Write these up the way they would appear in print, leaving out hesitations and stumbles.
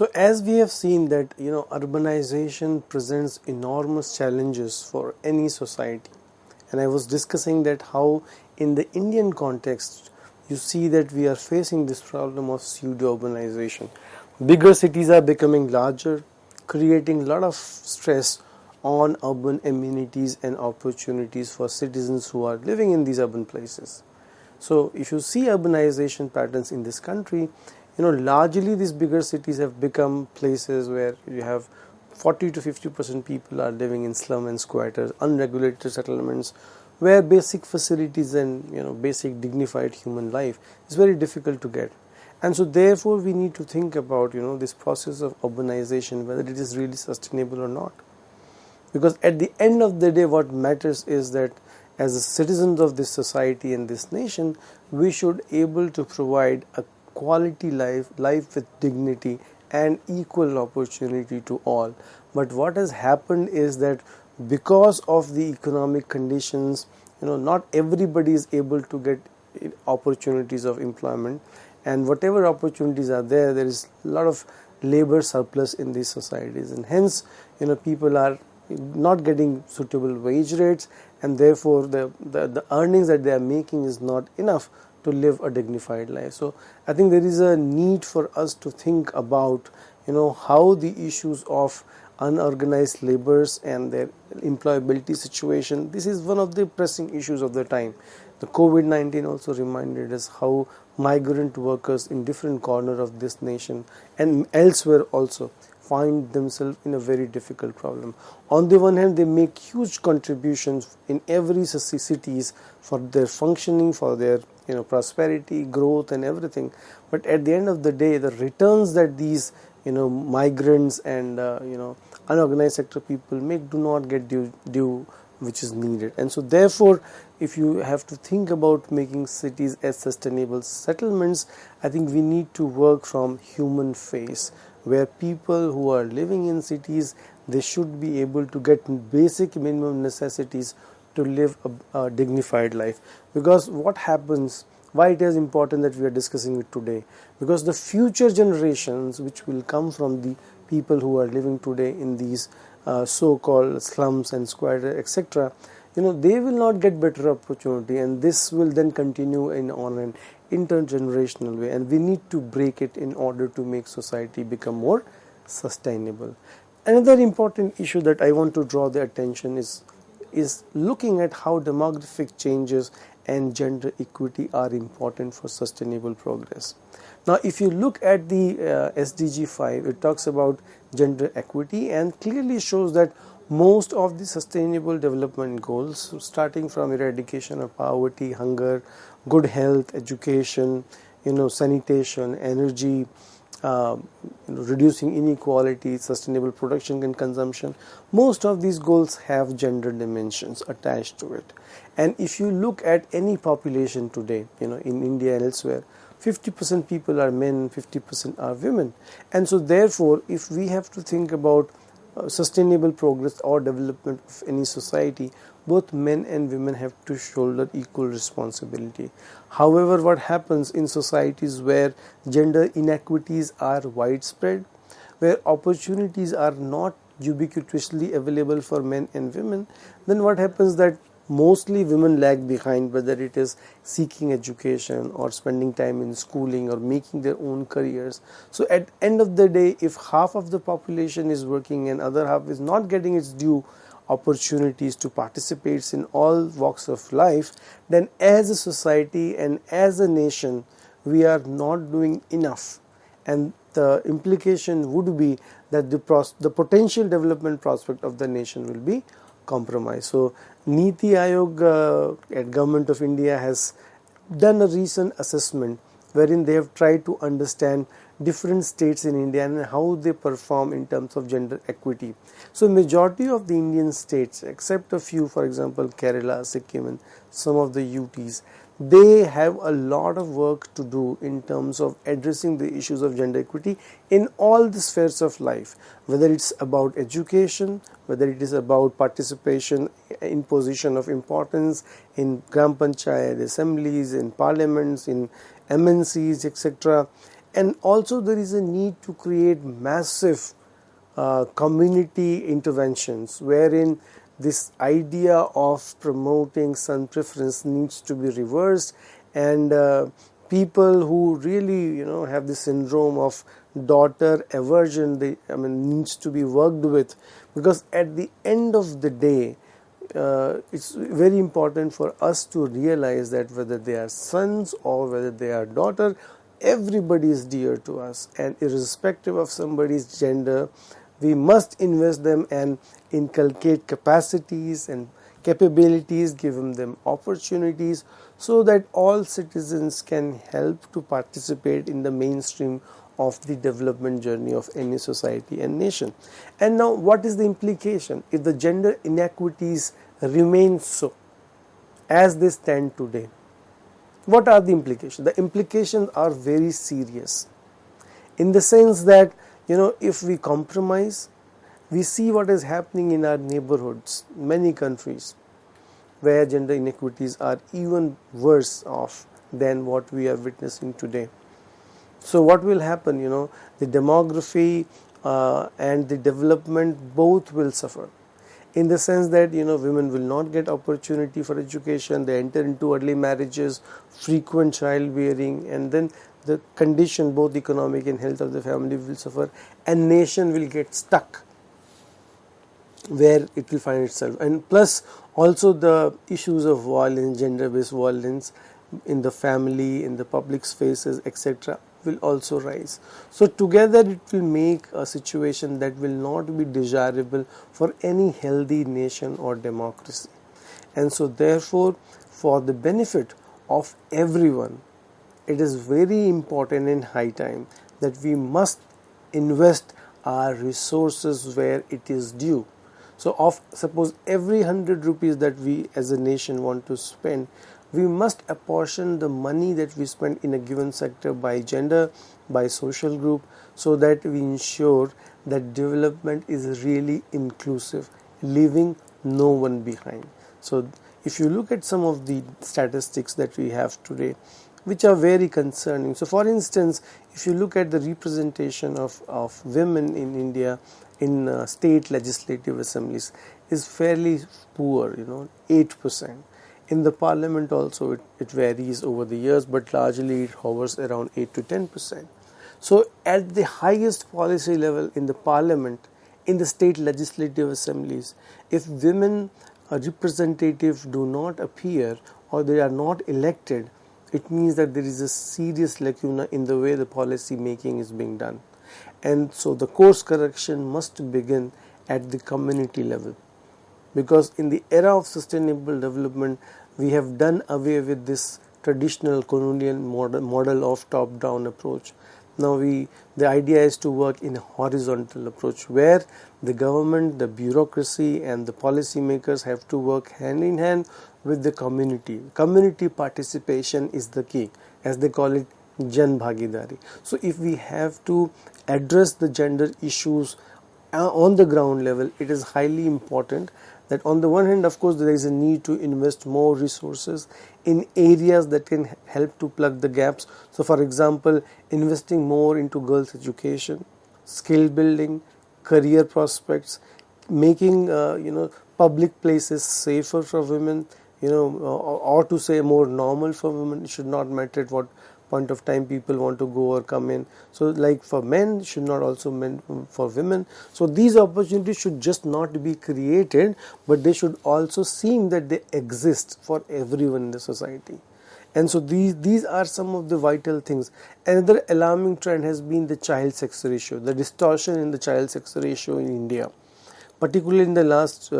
So as we have seen that urbanization presents enormous challenges for any society, and I was discussing that how in the Indian context you see that we are facing this problem of pseudo urbanization. Bigger cities are becoming larger, creating a lot of stress on urban amenities and opportunities for citizens who are living in these urban places. So if you see urbanization patterns in this country, largely these bigger cities have become places where you have 40 to 50% people are living in slum and squatters, unregulated settlements, where basic facilities and basic dignified human life is very difficult to get. And so therefore we need to think about this process of urbanization, whether it is really sustainable or not. Because at the end of the day, what matters is that as citizens of this society and this nation, we should able to provide a quality life with dignity and equal opportunity to all. But what has happened is that because of the economic conditions, not everybody is able to get opportunities of employment, and whatever opportunities are there, there is a lot of labor surplus in these societies, and hence people are not getting suitable wage rates, and therefore the earnings that they are making is not enough to live a dignified life. So I think there is a need for us to think about how the issues of unorganized laborers and their employability situation, this is one of the pressing issues of the time. The COVID-19 also reminded us how migrant workers in different corners of this nation and elsewhere also find themselves in a very difficult problem. On the one hand, they make huge contributions in every cities for their functioning, for their prosperity, growth and everything. But at the end of the day, the returns that these migrants and unorganized sector people make do not get due which is needed. And so therefore, if you have to think about making cities as sustainable settlements, I think we need to work from human face, where people who are living in cities, they should be able to get basic minimum necessities to live a dignified life. Because what happens, why it is important that we are discussing it today, because the future generations which will come from the people who are living today in these so-called slums and squatters, etc., they will not get better opportunity, and this will then continue on an intergenerational way, and we need to break it in order to make society become more sustainable. Another important issue that I want to draw the attention is looking at how demographic changes and gender equity are important for sustainable progress. Now, if you look at the SDG 5, it talks about gender equity and clearly shows that most of the sustainable development goals, starting from eradication of poverty, hunger, good health, education, sanitation, energy, reducing inequality, sustainable production and consumption, most of these goals have gender dimensions attached to it. And if you look at any population today, in India and elsewhere, 50% people are men, 50% are women. And so therefore, if we have to think about sustainable progress or development of any society, both men and women have to shoulder equal responsibility. However, what happens in societies where gender inequities are widespread, where opportunities are not ubiquitously available for men and women, then what happens that mostly women lag behind, whether it is seeking education or spending time in schooling or making their own careers. So at the end of the day, if half of the population is working and other half is not getting its due opportunities to participate in all walks of life, then as a society and as a nation, we are not doing enough. And the implication would be that the potential development prospect of the nation will be compromised. So Niti Aayog at Government of India has done a recent assessment wherein they have tried to understand different states in India and how they perform in terms of gender equity. So majority of the Indian states, except a few, for example Kerala, Sikkim and some of the UTs, they have a lot of work to do in terms of addressing the issues of gender equity in all the spheres of life, whether it's about education, whether it is about participation in position of importance in Gram Panchayat, assemblies, in parliaments, in MNCs, etc. And also there is a need to create massive community interventions wherein this idea of promoting son preference needs to be reversed, and people who really have the syndrome of daughter aversion, needs to be worked with, because at the end of the day it's very important for us to realize that whether they are sons or whether they are daughter, everybody is dear to us, and irrespective of somebody's gender, we must invest them and inculcate capacities and capabilities, give them opportunities, so that all citizens can help to participate in the mainstream of the development journey of any society and nation. And now, what is the implication if the gender inequities remain so as they stand today? What are the implications? The implications are very serious, in the sense that if we compromise, we see what is happening in our neighborhoods, many countries where gender inequities are even worse off than what we are witnessing today. So what will happen? The demography and the development both will suffer, in the sense that women will not get opportunity for education, they enter into early marriages, frequent childbearing, and then the condition, both economic and health of the family, will suffer, and nation will get stuck where it will find itself. And plus also the issues of violence, gender based violence in the family, in the public spaces, etc., will also rise. So together it will make a situation that will not be desirable for any healthy nation or democracy. And so therefore, for the benefit of everyone, it is very important and high time that we must invest our resources where it is due. So suppose every 100 rupees that we as a nation want to spend, we must apportion the money that we spend in a given sector by gender, by social group, so that we ensure that development is really inclusive, leaving no one behind. So if you look at some of the statistics that we have today, which are very concerning. So for instance, if you look at the representation of women in India in state legislative assemblies, is fairly poor, 8%. In the parliament also it varies over the years, but largely it hovers around 8 to 10%. So at the highest policy level in the parliament, in the state legislative assemblies, if women representatives do not appear or they are not elected, it means that there is a serious lacuna in the way the policy making is being done. And so the course correction must begin at the community level, because in the era of sustainable development we have done away with this traditional colonial model of top-down approach. Now the idea is to work in a horizontal approach where the government, the bureaucracy and the policy makers have to work hand in hand with the community. Community participation is the key, as they call it, Jan Bhagidari. So if we have to address the gender issues on the ground level, it is highly important that on the one hand, of course, there is a need to invest more resources in areas that can help to plug the gaps. So for example, investing more into girls' education, skill building, career prospects, making public places safer for women, or to say more normal for women. It should not matter at what point of time people want to go or come in. So like for men, should not also meant for women. So these opportunities should just not be created, but they should also seem that they exist for everyone in the society. And so these are some of the vital things. Another alarming trend has been the child sex ratio, the distortion in the child sex ratio in India. Particularly in the last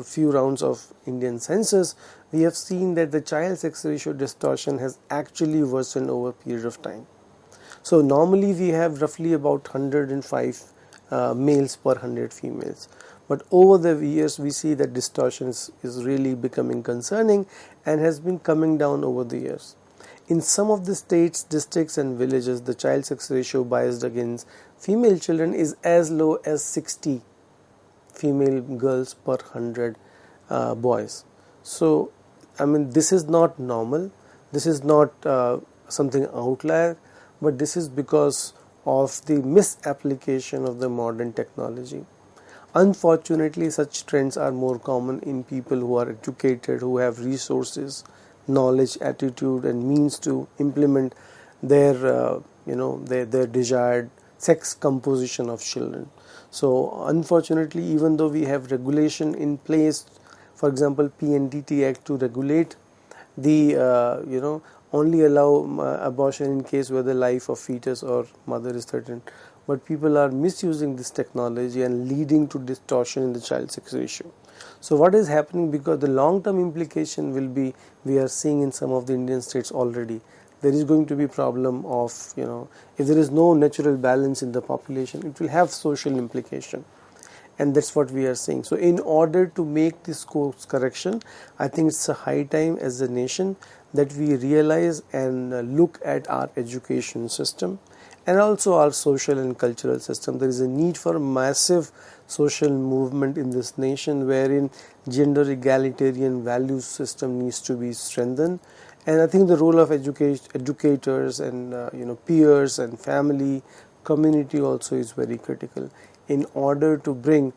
few rounds of Indian census, we have seen that the child sex ratio distortion has actually worsened over a period of time. So normally we have roughly about 105 males per 100 females. But over the years we see that distortion is really becoming concerning and has been coming down over the years. In some of the states, districts and villages, the child sex ratio biased against female children is as low as 60 female girls per 100 boys. So this is not normal, this is not something outlier, but this is because of the misapplication of the modern technology. Unfortunately, such trends are more common in people who are educated, who have resources, knowledge, attitude, and means to implement their, their desired sex composition of children. So, unfortunately, even though we have regulation in place, for example, PNDT Act to regulate the, only allow abortion in case where the life of fetus or mother is threatened, but people are misusing this technology and leading to distortion in the child sex ratio. So what is happening, because the long term implication will be, we are seeing in some of the Indian states already, there is going to be problem of, if there is no natural balance in the population, it will have social implication, and that's what we are seeing. So in order to make this course correction, I think it's a high time as a nation that we realize and look at our education system and also our social and cultural system. There is a need for a massive social movement in this nation wherein gender egalitarian values system needs to be strengthened. And I think the role of educators and peers and family community also is very critical in order to bring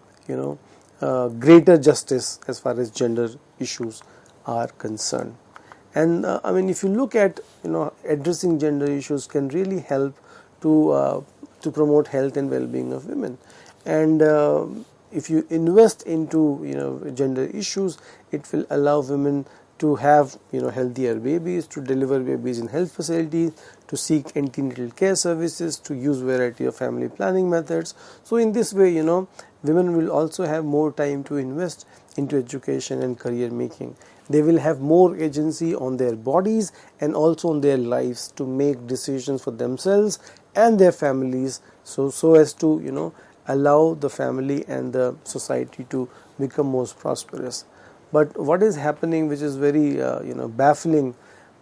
greater justice as far as gender issues are concerned. And I mean, if you look at addressing gender issues can really help to promote health and well-being of women. And if you invest into gender issues, it will allow women to have healthier babies, to deliver babies in health facilities, to seek antenatal care services, to use variety of family planning methods. So in this way, women will also have more time to invest into education and career making. They will have more agency on their bodies and also on their lives to make decisions for themselves and their families, so as to allow the family and the society to become most prosperous. But what is happening, which is very baffling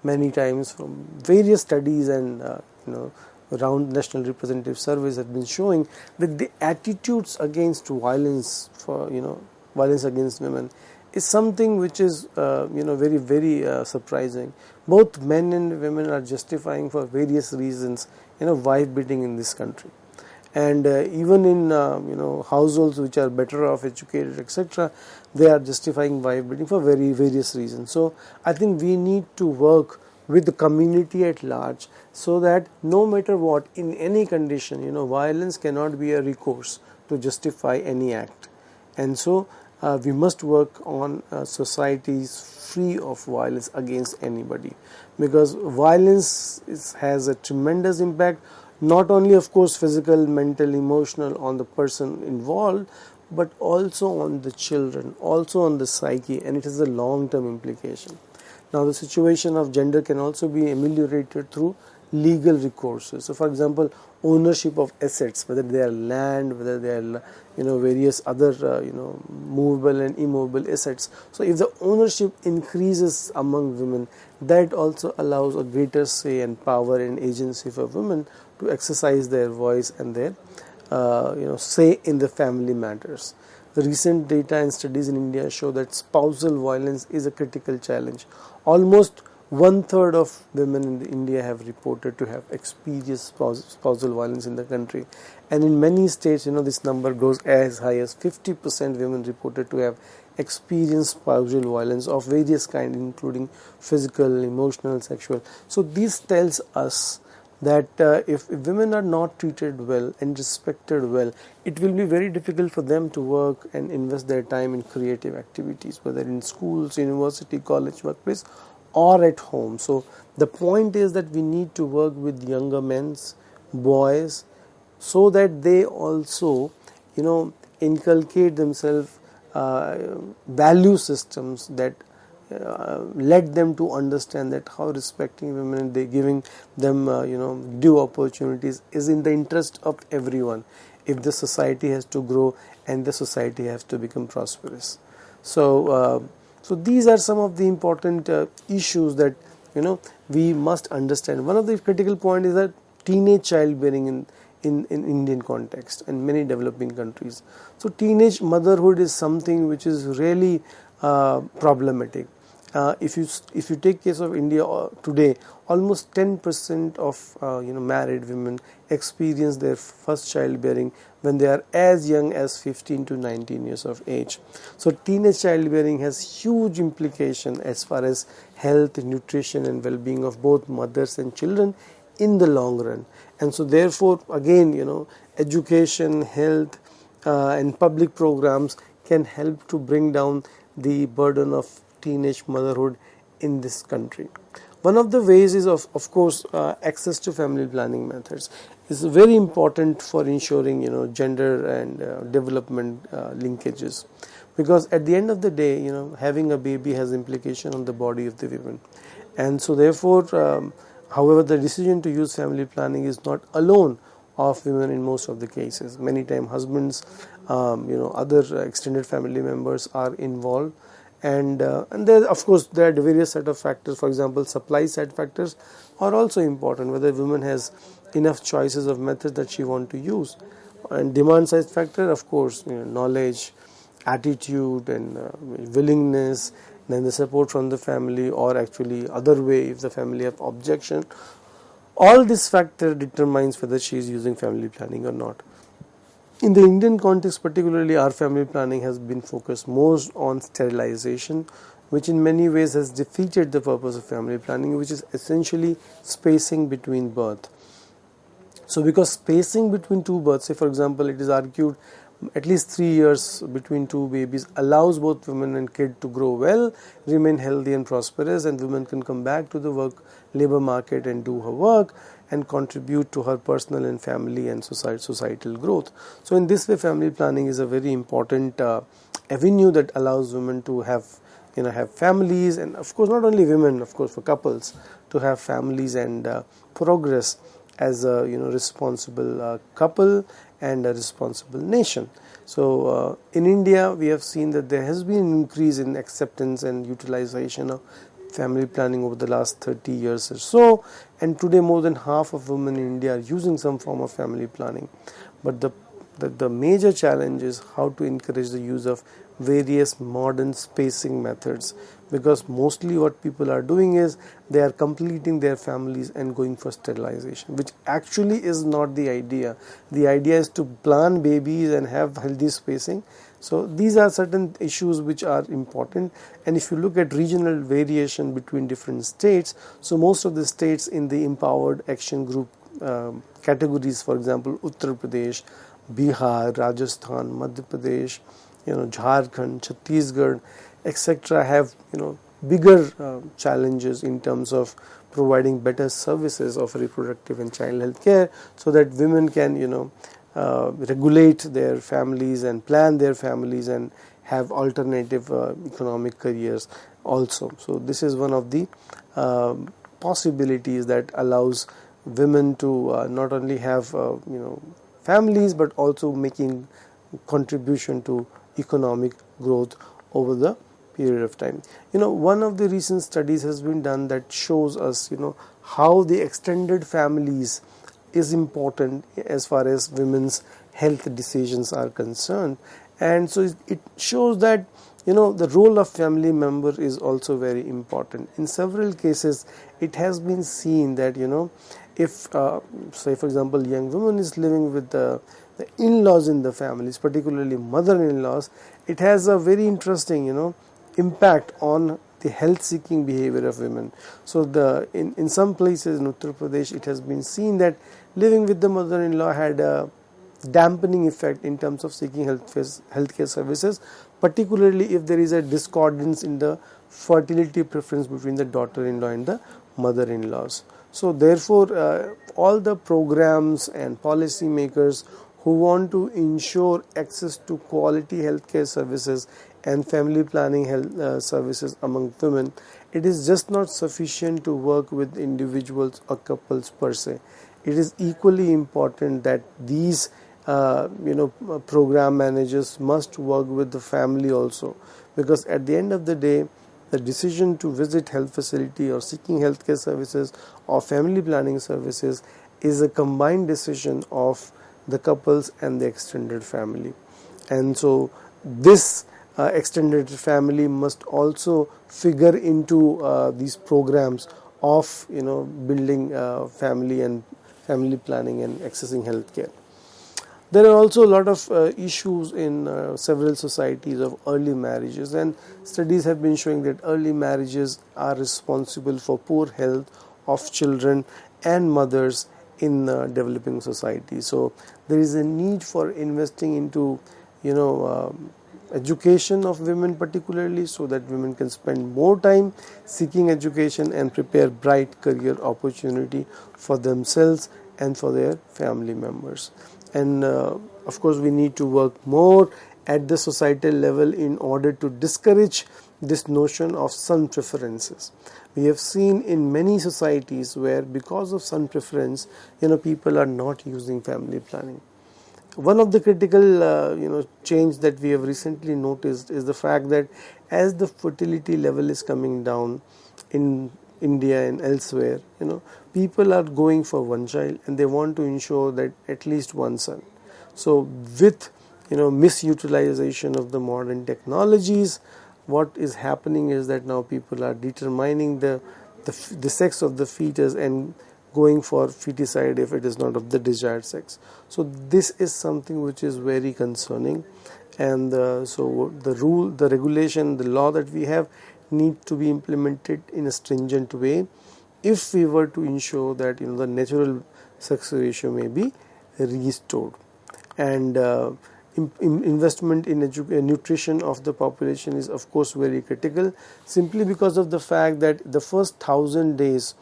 many times from various studies and around national representative surveys have been showing, that the attitudes against violence violence against women is something which is very very surprising. Both men and women are justifying for various reasons wife beating in this country, and even in households which are better off, educated, etc., they are justifying wife beating for very various reasons. So I think we need to work with the community at large, so that no matter what, in any condition, violence cannot be a recourse to justify any act. And so we must work on societies free of violence against anybody, because violence has a tremendous impact, not only of course physical, mental, emotional on the person involved, but also on the children, also on the psyche, and it has a long-term implication. Now the situation of gender can also be ameliorated through legal recourses. So for example, ownership of assets, whether they are land, whether they are various other movable and immovable assets. So if the ownership increases among women, that also allows a greater say and power and agency for women to exercise their voice and their say in the family matters. The recent data and studies in India show that spousal violence is a critical challenge. Almost 1/3 of women in India have reported to have experienced spousal violence in the country, and in many states, this number goes as high as 50% women reported to have experienced spousal violence of various kinds, including physical, emotional, sexual. So this tells us that if women are not treated well and respected well, it will be very difficult for them to work and invest their time in creative activities, whether in schools, university, college, workplace, or at home. So the point is that we need to work with younger men, boys, so that they also inculcate themselves value systems that led them to understand that how respecting women and they giving them due opportunities is in the interest of everyone, if the society has to grow and the society has to become prosperous. So these are some of the important issues that we must understand. One of the critical point is that teenage childbearing in Indian context and many developing countries. So teenage motherhood is something which is really problematic, if you take case of India today, almost 10% of married women experience their first childbearing when they are as young as 15 to 19 years of age. So teenage childbearing has huge implication as far as health, nutrition and well-being of both mothers and children in the long run. And so therefore again, education, health and public programs can help to bring down the burden of teenage motherhood in this country. One of the ways is of course access to family planning methods is very important for ensuring gender and development linkages, because at the end of the day having a baby has implication on the body of the women, and so therefore however the decision to use family planning is not alone of women in most of the cases. Many times husbands, other extended family members are involved, and there of course there are various set of factors. For example, supply side factors are also important, whether woman has enough choices of methods that she want to use, and demand side factor, of course, knowledge, attitude and willingness, then the support from the family, or actually other way if the family have objection. All this factor determines whether she is using family planning or not. In the Indian context particularly, our family planning has been focused most on sterilization, which in many ways has defeated the purpose of family planning, which is essentially spacing between birth. So because spacing between two births, say for example it is argued at least 3 years between two babies allows both women and kid to grow well, remain healthy and prosperous, and women can come back to the labor market and do her work and contribute to her personal and family and societal growth. So in this way family planning is a very important avenue that allows women to have families, and of course not only women, of course for couples to have families and progress as a responsible couple and a responsible nation. So in India we have seen that there has been an increase in acceptance and utilization of family planning over the last 30 years or so, and today more than half of women in India are using some form of family planning. But the major challenge is how to encourage the use of various modern spacing methods, because mostly what people are doing is they are completing their families and going for sterilization, which actually is not the idea. The idea is to plan babies and have healthy spacing. So these are certain issues which are important, and if you look at regional variation between different states, so most of the states in the empowered action group categories, for example Uttar Pradesh, Bihar, Rajasthan, Madhya Pradesh, Jharkhand, Chhattisgarh, etc., have bigger challenges in terms of providing better services of reproductive and child health care, so that women can regulate their families and plan their families and have alternative economic careers also. So this is one of the possibilities that allows women to not only have families but also making contribution to economic growth over the period of time. One of the recent studies has been done that shows us how the extended families is important as far as women's health decisions are concerned, and so it shows that the role of family member is also very important. In several cases it has been seen that if say for example young woman is living with the in-laws in the families, particularly mother-in-laws, it has a very interesting impact on the health-seeking behavior of women. So in some places in Uttar Pradesh it has been seen that living with the mother-in-law had a dampening effect in terms of seeking healthcare services, particularly if there is a discordance in the fertility preference between the daughter-in-law and the mother-in-laws. So therefore all the programs and policy makers who want to ensure access to quality healthcare services and family planning health services among women, it is just not sufficient to work with individuals or couples per se. It is equally important that these program managers must work with the family also, because at the end of the day the decision to visit health facility or seeking healthcare services or family planning services is a combined decision of the couples and the extended family. And so this extended family must also figure into these programs of building family and family planning and accessing healthcare. There are also a lot of issues in several societies of early marriages, and studies have been showing that early marriages are responsible for poor health of children and mothers in developing societies. So there is a need for investing into you know education of women, particularly so that women can spend more time seeking education and prepare bright career opportunity for themselves and for their family members. And of course we need to work more at the societal level in order to discourage this notion of son preferences. We have seen in many societies where because of son preference people are not using family planning. One of the critical change that we have recently noticed is the fact that as the fertility level is coming down in India and elsewhere, people are going for one child and they want to ensure that at least one son. So with misutilization of the modern technologies, what is happening is that now people are determining the sex of the fetus and going for feticide if it is not of the desired sex. So this is something which is very concerning, and so the regulation, the law that we have need to be implemented in a stringent way if we were to ensure that the natural sex ratio may be restored. And investment in nutrition of the population is of course very critical, simply because of the fact that the first 1,000 days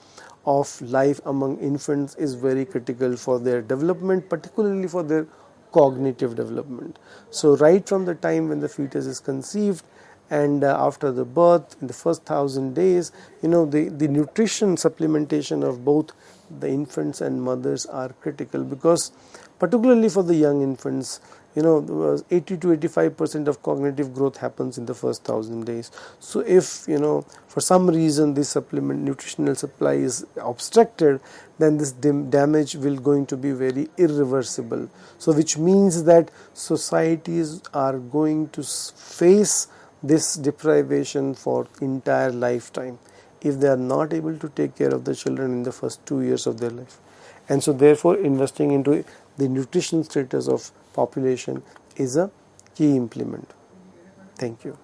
of life among infants is very critical for their development, particularly for their cognitive development. So right from the time when the fetus is conceived and after the birth, in the first 1,000 days, the nutrition supplementation of both the infants and mothers are critical, because particularly for the young infants, 80 to 85% of cognitive growth happens in the first 1,000 days. So if for some reason this nutritional supply is obstructed, then this damage will going to be very irreversible. So which means that societies are going to face this deprivation for entire lifetime if they are not able to take care of the children in the first 2 years of their life. And so therefore investing into the nutrition status of population is a key implement. Thank you.